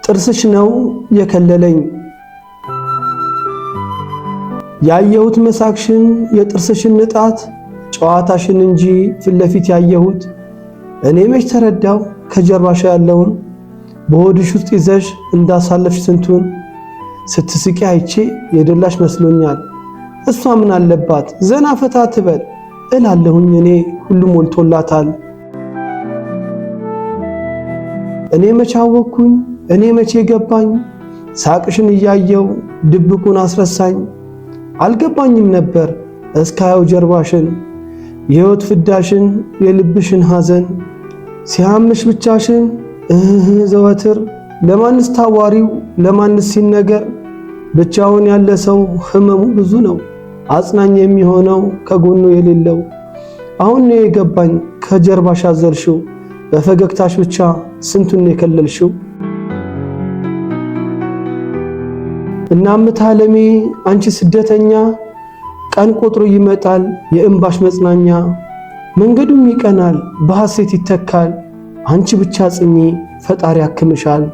ጥርስሽ ነው የከለለኝ ያየሁት መሳቅሽን የጥርስሽን ንጣት ጨዋታሽን እንጂ ፍለፊት ያየሁት እኔ መች ተረዳው ከጀርባሽ ያለውን በሆድሽ ውስጥ ይዘሽ እንዳሳለፍሽ ስንቱን ስትስቂ አይቼ የደላሽ መስሎኛል እሷ ምን አለባት ዘና ፈታ ትበል እላለሁኝ እኔ ሁሉም ሞልቶላታል እኔ መች አወቅኩኝ እኔ መቼ ገባኝ ሳቅሽን እያየው ድብቁን አስረሳኝ አልገባኝም ነበር እስካየው ጀርባሽን የህይወት ፍዳሽን የልብሽን ሐዘን ሲያምሽ ብቻሽን ዘወትር ለማንስ ታዋሪው ለማንስ ሲነገር ብቻውን ያለ ሰው ህመሙ ብዙ ነው አጽናኝ የሚሆነው ከጎኑ የሌለው አሁን ነው የገባኝ ከጀርባሽ አዘልሽው በፈገግታሽ ብቻ ስንቱን የከለልሽው እናም ታለሜ አንቺ ስደተኛ ቀን ቆጥሮ ይመጣል የእንባሽ መጽናኛ መንገዱም ይቀናል በሐሴት ይተካል አንቺ ብቻ ጽኚ ፈጣሪ ያክምሻል